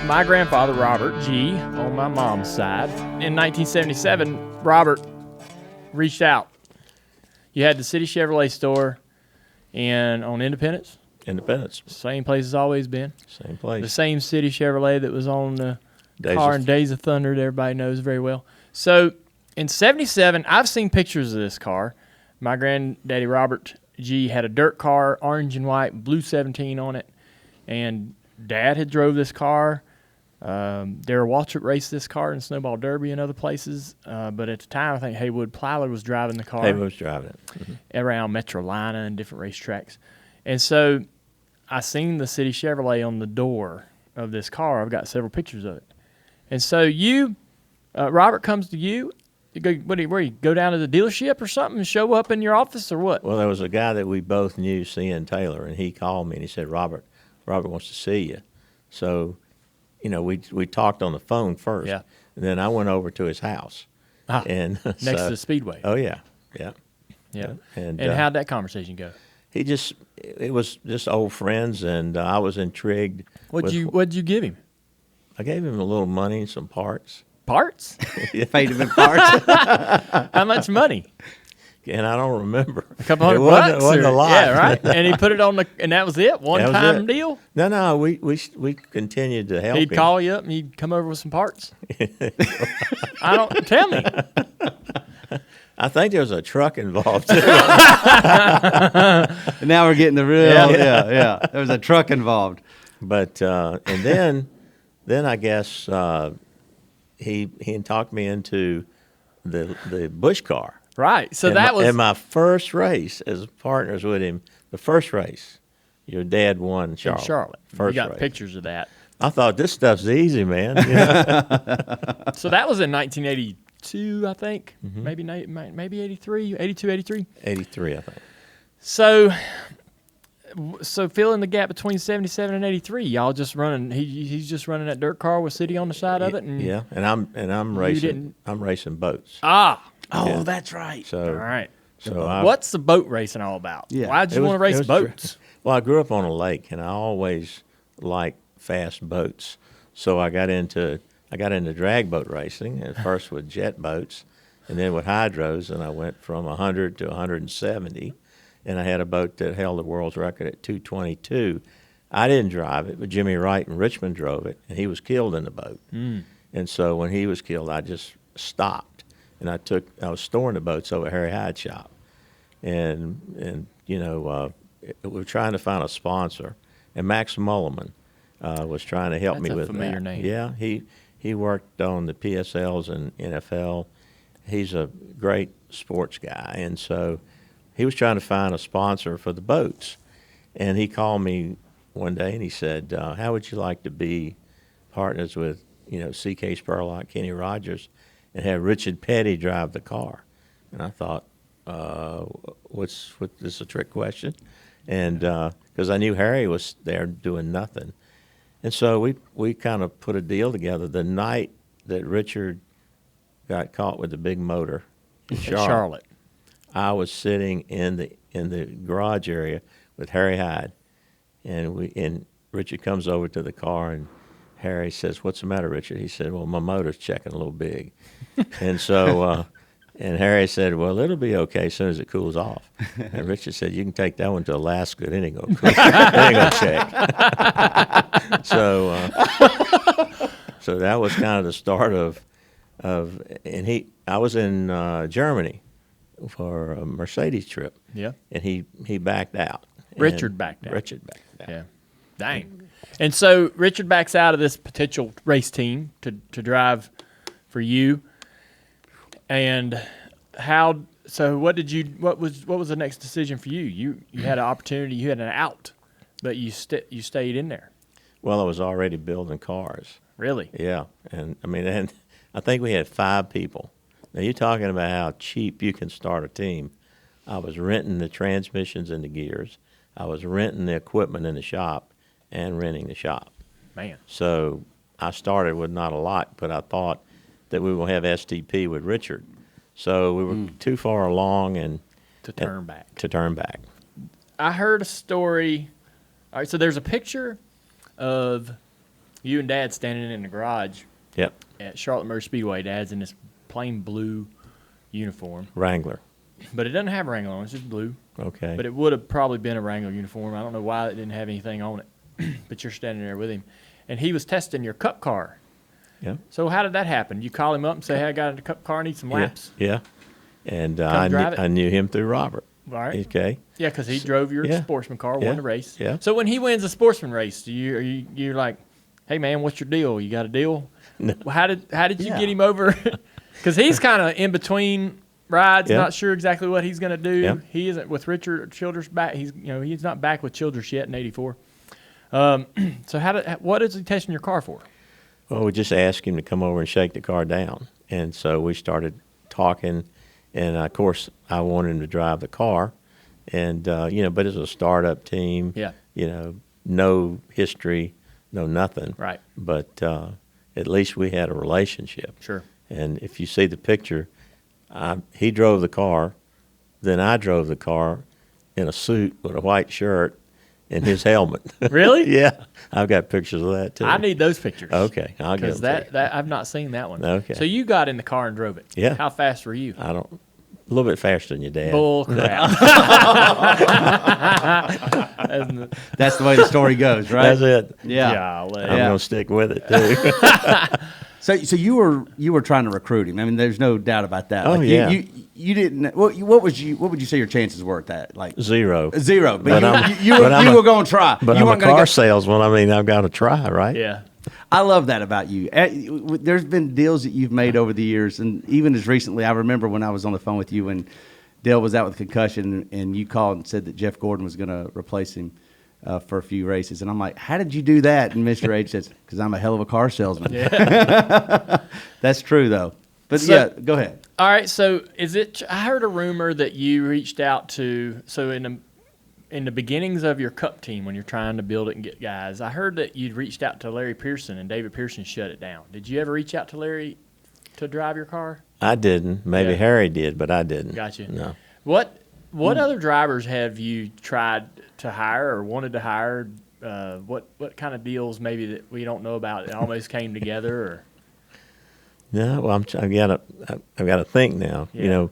My grandfather, Robert G., on my mom's side, in 1977, Robert reached out. You had the City Chevrolet store on Independence. Independence. Same place it's always been. Same place. The same City Chevrolet that was on the car in Days of Thunder that everybody knows very well. So in 77, I've seen pictures of this car. My granddaddy, Robert G., had a dirt car, orange and white, blue 17 on it. And Dad had drove this car. Darrell Waltrip raced this car in Snowball Derby and other places. But at the time, I think Haywood Plyler was driving the car. Haywood was driving it. Around Metrolina and different racetracks. And so I seen the City Chevrolet on the door of this car. I've got several pictures of it. And so Robert comes to you. Where you go down to the dealership or something and show up in your office or what? Well, there was a guy that we both knew, C.N. Taylor, and he called me and he said, Robert wants to see you. So, we talked on the phone first. Yeah. And then I went over to his house. And next to the Speedway. Oh, yeah. Yeah. And how'd that conversation go? It was just old friends, and I was intrigued. What'd you give him? I gave him a little money and some parts. Parts? Paid him in parts. How much money? And I don't remember. A couple $100? It wasn't a lot. Yeah, right. And he put it on and that was it? One-time deal? No, we continued to help him. He'd call you up and he'd come over with some parts? Tell me. I think there was a truck involved, too. Now we're getting the real, yeah. There was a truck involved. But, and then I guess he talked me into the Busch car. Right. So that was... In my first race as partners with him, the first race, your dad won Charlotte. Charlotte. First you got race. Pictures of that. I thought, this stuff's easy, man. So that was in 1982, I think. Mm-hmm. Maybe 83, 82, 83? 83, I think. So fill in the gap between 77 and 83. Y'all just running. He's just running that dirt car with City on the side of it. And yeah, and I'm racing. I'm racing boats. Oh, that's right. So all right. So what's the boat racing all about? Yeah. Why'd you want to race boats? Well, I grew up on a lake, and I always liked fast boats. So I got into drag boat racing, at first with jet boats, and then with hydros, and I went from 100 to 170. And I had a boat that held the world's record at 222. I didn't drive it, but Jimmy Wright in Richmond drove it, and he was killed in the boat. And so when he was killed, I just stopped, and I was storing the boats over at Harry Hyde shop, and we were trying to find a sponsor, and Max Mulliman was trying to help me with that. That's a familiar name. Yeah, he worked on the PSLs and NFL. He's a great sports guy, and so he was trying to find a sponsor for the boats. And he called me one day and he said, how would you like to be partners with, C.K. Spurlock, Kenny Rogers, and have Richard Petty drive the car? And I thought, this is a trick question? And because I knew Harry was there doing nothing. And so we kind of put a deal together. The night that Richard got caught with the big motor in Charlotte. I was sitting in the garage area with Harry Hyde, and Richard comes over to the car, and Harry says, "What's the matter, Richard?" He said, "Well, my motor's checking a little big," and so and Harry said, "Well, it'll be okay as soon as it cools off." And Richard said, "You can take that one to Alaska; it ain't gonna cool. It ain't gonna check." So that was kind of the start of I was in Germany for a Mercedes trip. Yeah. And he backed out. Richard backed out. Yeah. Dang. And so Richard backs out of this potential race team to drive for you. And what was the next decision for you? You had an opportunity, you had an out, but you stayed in there. Well, I was already building cars. Really? Yeah. And I think we had 5 people. Now, you're talking about how cheap you can start a team. I was renting the transmissions and the gears. I was renting the equipment in the shop and renting the shop. Man. So I started with not a lot, but I thought that we will have STP with Richard. So we were too far along to turn back. To I heard a story. All right, so there's a picture of You and Dad standing in the garage Yep. at Charlotte Murray Speedway. Dad's in this plain blue uniform. Wrangler. But it doesn't have Wrangler on it. It's just blue. Okay. But it would have probably been a Wrangler uniform. I don't know why it didn't have anything on it. But you're standing there with him. And he was testing your Cup car. Yeah. So how did that happen? You call him up and say, hey, I got a Cup car, I need some laps. Yeah. And drive it? I knew him through Robert. All right. Okay. Yeah, because he drove your sportsman car, won the race. Yeah. So when he wins a sportsman race, you're like, hey, man, what's your deal? You got a deal? No. How did you get him over? Because he's kind of in between rides, not sure exactly what he's going to do. Yeah. He isn't with Richard Childress back. He's not back with Childress yet in '84. So what is he testing your car for? Well, we just asked him to come over and shake the car down, and so we started talking. And of course, I wanted him to drive the car, and but it's a startup team. Yeah. No history, no nothing. Right. But at least we had a relationship. Sure. And if you see the picture, he drove the car, then I drove the car in a suit with a white shirt and his helmet. Really? Yeah, I've got pictures of that too. I need those pictures. Okay, I'll get them. That I've not seen that one. Okay. So you got in the car and drove it. Yeah. How fast were you? A little bit faster than your dad. Bull crap. That's the way the story goes, right? That's it. Yeah. Golly. I'm gonna stick with it too. So you were trying to recruit him. I mean, there's no doubt about that. Oh, Like, yeah. You didn't. What would you say your chances were at that? Like Zero. zero. But But you were going to try. But you I'm a weren't gonna car go- salesman. I mean, I've got to try, right? Yeah. I love that about you. There's been deals that you've made over the years, and even as recently, I remember when I was on the phone with you when Dale was out with concussion, and you called and said that Jeff Gordon was going to replace him for a few races, and I'm like, "How did you do that?" And Mr. H says, "Because I'm a hell of a car salesman." Yeah. That's true, though. But So- yeah, go ahead. All right. So I heard a rumor that you reached out to. So in the beginnings of your Cup team, when you're trying to build it and get guys, I heard that you'd reached out to Larry Pearson and David Pearson shut it down. Did you ever reach out to Larry to drive your car? I didn't. Maybe Yeah. Harry did, but I didn't. Gotcha. No. What other drivers have you tried to hire or wanted to hire? What kind of deals maybe that we don't know about that almost came together? Or No. Well, I've got to think now. Yeah.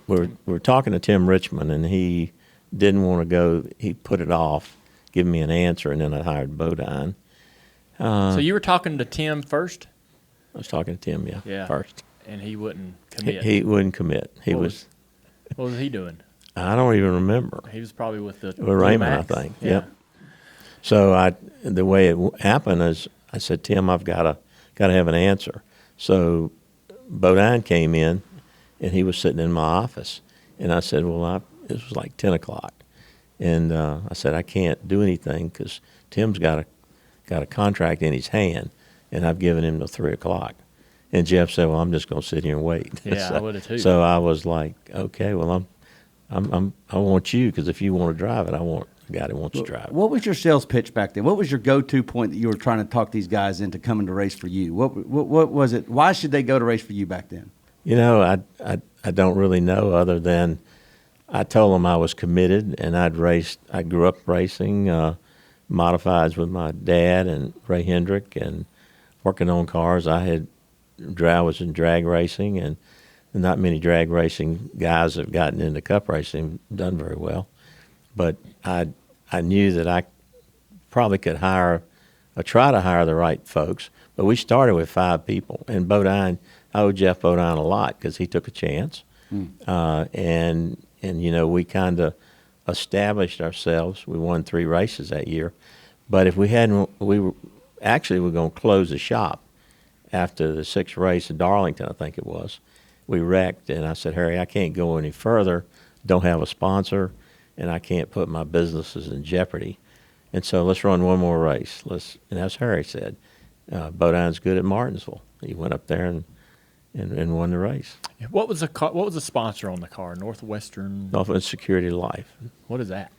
We're talking to Tim Richmond, and he didn't want to go. He put it off, giving me an answer, and then I hired Bodine. so you were talking to Tim first, I was talking to Tim, Yeah. first. and he wouldn't commit. He wouldn't commit. He What was. What was he doing? I don't even remember. He was probably with the With Raymond, I Max. think. Yeah. Yep. So the way it happened is I said, Tim, I've got to have an answer. So Bodine came in, and he was sitting in my office, and I said, well, it was like 10 o'clock, and I said, I can't do anything because Tim's got a contract in his hand, and I've given him till 3 o'clock. And Jeff said, well, I'm just going to sit here and wait. Yeah, I would have too. So I was like, okay, well, I want you, because if you want to drive it, I want a guy that wants to drive it. What was your sales pitch back then? What was your go-to point that you were trying to talk these guys into coming to race for you? What was it? Why should they go to race for you back then? I don't really know, other than I told them I was committed, and I grew up racing modifieds with my dad and Ray Hendrick, and working on cars. I was in drag racing, and not many drag racing guys have gotten into Cup racing, done very well. But I knew that I probably could try to hire the right folks. But we started with 5 people, and Bodine, I owe Jeff Bodine a lot because he took a chance, and we kind of established ourselves. We won 3 races that year, but if we hadn't, we were going to close the shop after the 6th race at Darlington, I think it was. We wrecked, and I said, Harry, I can't go any further. Don't have a sponsor, and I can't put my businesses in jeopardy. And so let's run one more race. And as Harry said, Bodine's good at Martinsville. He went up there and won the race. What was the sponsor on the car? Northwestern. Northwest Security Life. What is that?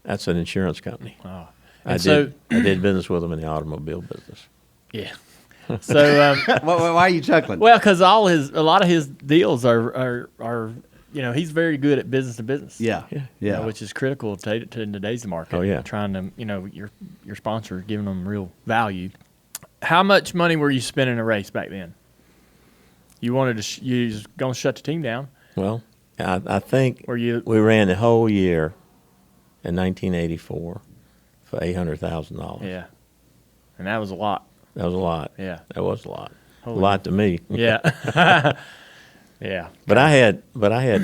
That's an insurance company. Oh, I did business with them in the automobile business. Yeah. So Why are you chuckling? well, because a lot of his deals are he's very good at business to business. Yeah. Which is critical to in today's market. Oh, yeah. Trying to your sponsor giving them real value. How much money were you spending a race back then? You wanted to you was going to shut the team down. Well, I think we ran the whole year in 1984 for $800,000. Yeah, and that was a lot. That was a lot. Yeah, that was a lot. Holy a lot to me. Yeah, yeah. But I had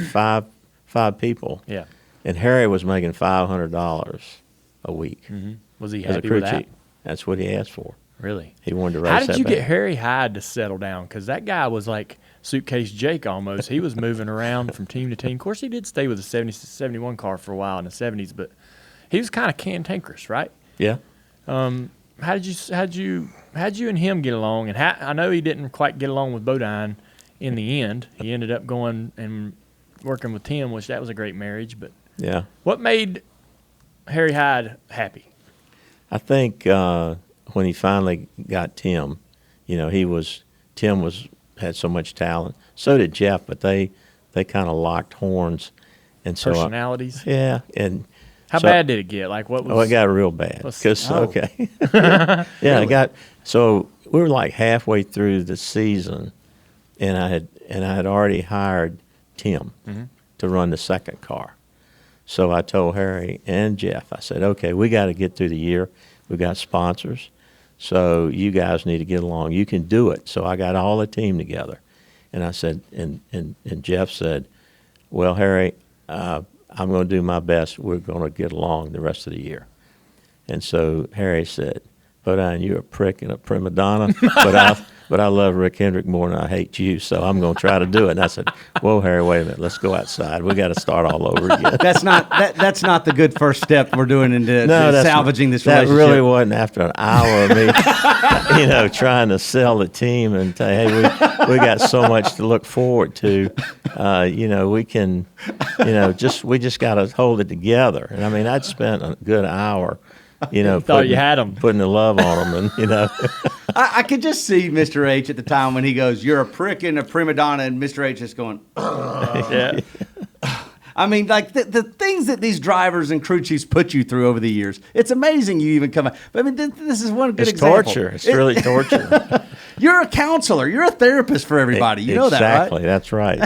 five people. Yeah, and Harry was making $500 a week. Mm-hmm. Was he as happy a crew with that? chief. That's what he asked for. Really? He wanted to race. How did you bad. get Harry Hyde to settle down? Because that guy was like Suitcase Jake almost. He was moving around from team to team. Of course, he did stay with the 71 car for a while in the 70s, but he was kind of cantankerous, right? Yeah. How'd you and him get along? And I know he didn't quite get along with Bodine in the end. He ended up going and working with Tim, which that was a great marriage. But yeah, what made Harry Hyde happy? I think when he finally got Tim, Tim had so much talent. So did Jeff, but they kind of locked horns, and so personalities. Yeah, and how bad did it get? Like what was? Oh, it got real bad. Okay. Yeah, really? It got so we were like halfway through the season, and I had already hired Tim to run the second car. So I told Harry and Jeff, I said, okay, we got to get through the year. We got sponsors, so you guys need to get along. You can do it. So I got all the team together, and I said, and Jeff said, well, Harry, I'm going to do my best. We're going to get along the rest of the year. And so Harry said, Bodine, you're a prick and a prima donna, but I love Rick Hendrick more than I hate you, so I'm going to try to do it. And I said, whoa, Harry, wait a minute. Let's go outside. We got to start all over again. That's not the good first step we're doing into salvaging this relationship. That really wasn't after an hour of me, trying to sell the team and say, hey, we got so much to look forward to. We can, we just got to hold it together. And I mean, I'd spent a good hour thought you had them, putting the love on them, and I could just see Mr. H at the time when he goes, "You're a prick and a prima donna," and Mr. H is going, yeah. I mean, like the things that these drivers and crew chiefs put you through over the years. It's amazing you even come out. But I mean, this is one good example. Torture. It's really torture. You're a counselor. You're a therapist for everybody. You know that, right? Exactly. That's right.